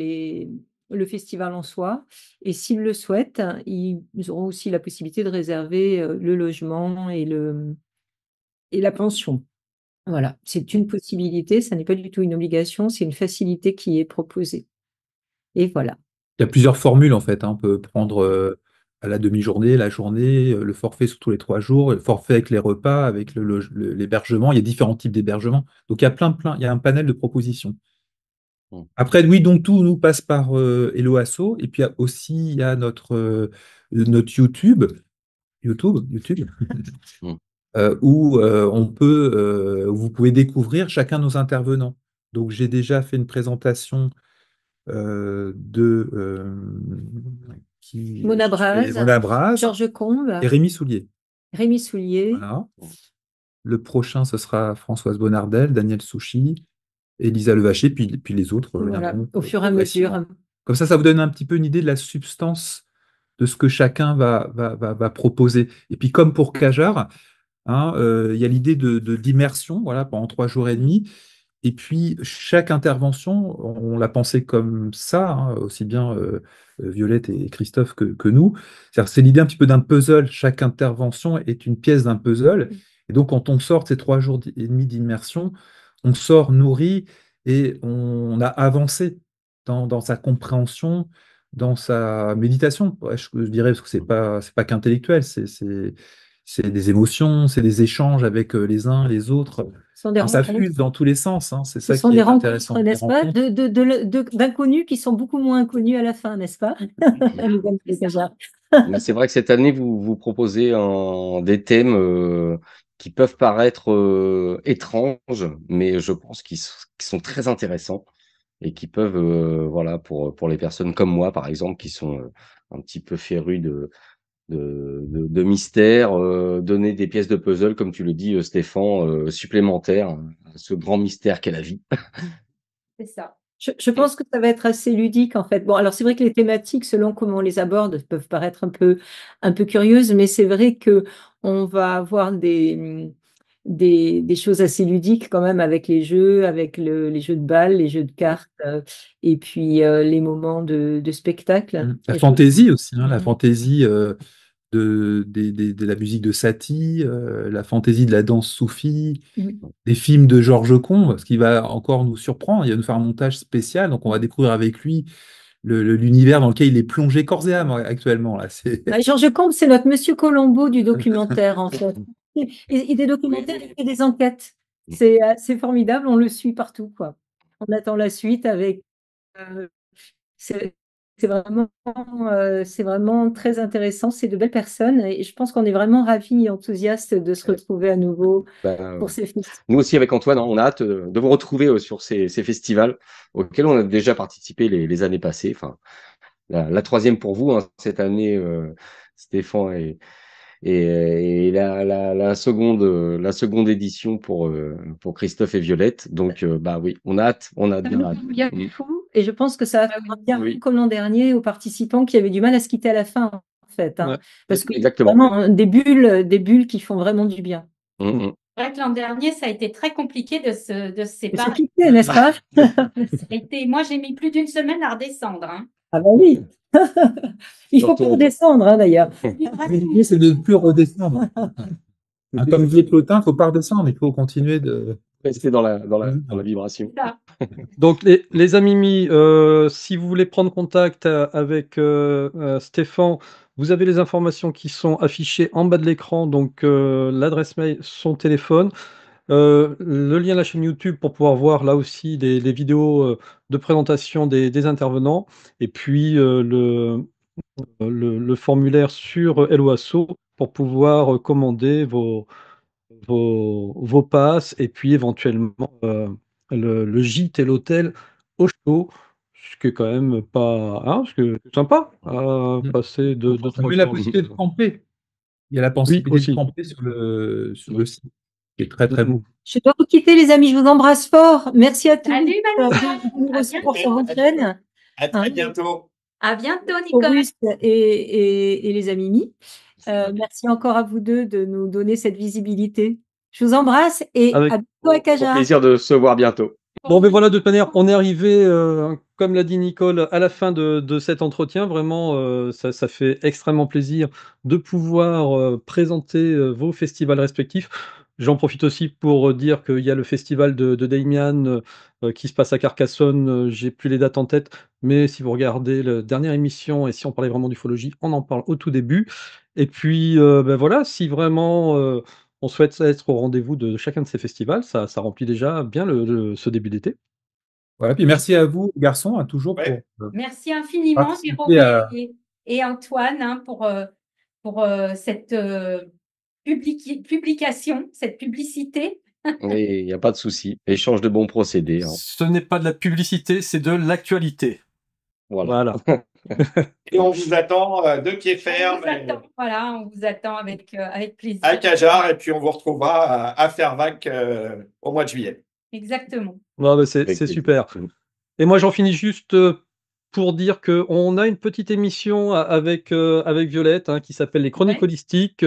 le festival en soi. Et s'ils le souhaitent, ils auront aussi la possibilité de réserver le logement et la pension. Voilà, c'est une possibilité, ça n'est pas du tout une obligation, c'est une facilité qui est proposée. Et voilà. Il y a plusieurs formules en fait, hein. On peut prendre à la demi-journée, la journée, le forfait sur tous les 3 jours, le forfait avec les repas, avec l'hébergement. Il y a différents types d'hébergement. Donc il y a il y a un panel de propositions. Après, oui, donc tout nous passe par Hello Asso. Et puis il y a notre YouTube, où vous pouvez découvrir chacun de nos intervenants. Donc j'ai déjà fait une présentation de Mona Braz, Georges Combe et Rémi Soulier. Voilà. Le prochain, ce sera Françoise Bonnardel, Daniel Souchy, Elisa Levaché, puis les autres. Voilà, au fur et à mesure. Comme ça vous donne un petit peu une idée de la substance de ce que chacun va proposer. Et puis comme pour Cajar, hein, il y a l'idée d'immersion, voilà, pendant 3 jours et demi. Et puis, chaque intervention, on l'a pensé comme ça, hein, aussi bien Violette et Christophe que nous. C'est l'idée un petit peu d'un puzzle. Chaque intervention est une pièce d'un puzzle. Et donc, quand on sort de ces 3 jours et demi d'immersion, on sort nourri et on a avancé dans sa compréhension, dans sa méditation. Ouais, je dirais, parce que c'est pas qu'intellectuel, c'est des émotions, c'est des échanges avec les uns, les autres. Ça fuse dans tous les sens, hein. C'est ça qui est intéressant. Ce sont des rencontres, n'est-ce pas, d'inconnus qui sont beaucoup moins inconnus à la fin, n'est-ce pas? Mais c'est vrai que cette année, vous proposez des thèmes qui peuvent paraître étranges, mais je pense qu'ils sont très intéressants et qui peuvent, voilà, pour les personnes comme moi, par exemple, qui sont un petit peu férus de mystère, donner des pièces de puzzle, comme tu le dis, Stéphane, supplémentaires à ce grand mystère qu'est la vie. C'est ça. Je pense que ça va être assez ludique en fait. Bon, alors c'est vrai que les thématiques, selon comment on les aborde, peuvent paraître un peu curieuses, mais c'est vrai que on va avoir des choses assez ludiques quand même avec les jeux, avec les jeux de balles, les jeux de cartes, et puis les moments de spectacle. La fantaisie aussi, hein, la fantaisie de la musique de Satie, la fantaisie de la danse soufie, des films de Georges Combe, ce qui va encore nous surprendre. Il va nous faire un montage spécial, donc on va découvrir avec lui l'univers dans lequel il est plongé corps et âme actuellement. Là. Georges Combe, c'est notre Monsieur Colombo du documentaire, en fait. Et des documentaires et des enquêtes. C'est formidable, on le suit partout, quoi. On attend la suite avec... c'est vraiment très intéressant. C'est de belles personnes et je pense qu'on est vraiment ravis et enthousiastes de se retrouver à nouveau pour ces festivals. Nous aussi, avec Antoine, on a hâte de vous retrouver sur ces festivals auxquels on a déjà participé les années passées. Enfin, la troisième pour vous, hein, cette année, Stéphane, et la seconde édition pour Christophe et Violette. Donc, bah oui, on a hâte. Bien fou. Et je pense que ça va faire bien comme l'an dernier aux participants qui avaient du mal à se quitter à la fin, en fait. Hein, parce que vraiment des bulles qui font vraiment du bien. C'est vrai que l'an dernier, ça a été très compliqué de se séparer. Se quitter, n'est-ce pas? Moi, j'ai mis plus d'une semaine à redescendre. Hein. Ah bah oui. Il faut plus redescendre, hein, d'ailleurs. L'idée, c'est de ne plus redescendre. Comme disait Plotin, il ne faut pas redescendre, il faut continuer de rester dans la vibration. Donc, les amis, si vous voulez prendre contact avec Stéphane, vous avez les informations qui sont affichées en bas de l'écran, donc l'adresse mail, son téléphone, le lien de la chaîne YouTube pour pouvoir voir là aussi des vidéos de présentation des intervenants, et puis le formulaire sur Hello Asso pour pouvoir commander vos passes et puis éventuellement le gîte et l'hôtel au chaud, ce qui est quand même pas, hein, ce que c'est sympa à passer de la possibilité de camper. Il y a la possibilité de camper sur le site, qui est très très beau. Je dois vous quitter, les amis. Je vous embrasse fort. Merci à tous. Salut, pour sur votre chaîne. À très bientôt. À bientôt, Nicolas. Et les amis. Merci encore à vous deux de nous donner cette visibilité. Je vous embrasse et à bientôt à Cajar. Au plaisir de se voir bientôt. Bon, mais voilà, de toute manière, on est arrivé comme l'a dit Nicole, à la fin de cet entretien, vraiment, ça fait extrêmement plaisir de pouvoir présenter vos festivals respectifs. J'en profite aussi pour dire qu'il y a le festival de Damian qui se passe à Carcassonne. J'ai plus les dates en tête, mais si vous regardez la dernière émission et si on parlait vraiment d'ufologie, on en parle au tout début. Et puis, ben voilà, si vraiment on souhaite être au rendez-vous de chacun de ces festivals, ça remplit déjà bien ce début d'été. Voilà, puis merci à vous, garçons, hein, toujours Ouais. pour Merci infiniment, Jérôme participer à... et Antoine, hein, pour cette publication, cette publicité. Et il n'y a pas de souci. Échange de bons procédés. Hein. Ce n'est pas de la publicité, c'est de l'actualité. Voilà. Et on vous attend de pied On ferme vous attend, voilà, on vous attend avec plaisir. à Cajar et puis on vous retrouvera à Fervac au mois de juillet. Exactement. Non, mais c'est Avec plaisir. super. Et moi, j'en finis juste pour dire qu'on a une petite émission avec Violette hein, qui s'appelle Les Chroniques Ouais. Holistiques,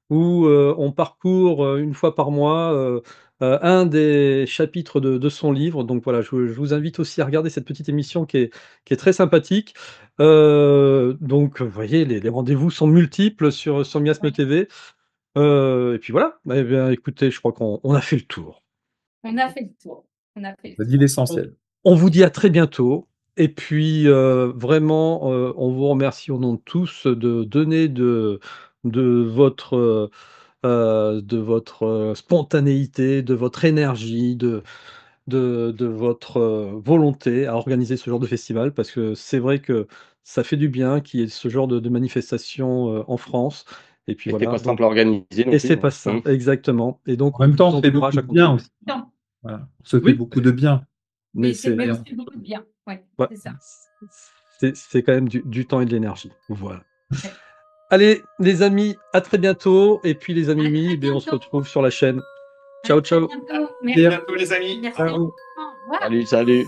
où on parcourt une fois par mois un des chapitres de son livre. Donc voilà, je vous invite aussi à regarder cette petite émission qui est très sympathique. Donc, vous voyez, les rendez-vous sont multiples sur Miasme Ouais. TV. Et puis voilà, eh bien, écoutez, je crois qu'on a fait le tour. On a fait le tour. On a fait le On a tour. dit l'essentiel. On vous dit à très bientôt. Et puis, vraiment, on vous remercie au nom de tous de donner de votre spontanéité, de votre énergie, de votre volonté à organiser ce genre de festival, parce que c'est vrai que ça fait du bien qu'il y ait ce genre de manifestation en France. Et puis Et c'est voilà. pas Donc, simple à organiser non et plus. c'est pas simple, exactement. Et donc, En même temps, on on fait encourage beaucoup à de bien continuer. aussi. Non, Voilà. On se fait Oui. beaucoup de bien. Mais mais c'est c'est aussi beaucoup de bien. Ouais, ouais, c'est ça. c'est quand même du temps et de l'énergie. Voilà. Ouais. Allez, les amis, à très bientôt. Et puis, les À amis, très eh bien, on se bientôt. retrouve sur la chaîne. À Ciao, très ciao. bientôt. À Merci. bientôt les amis. Merci. Ciao. Au revoir. Salut, salut.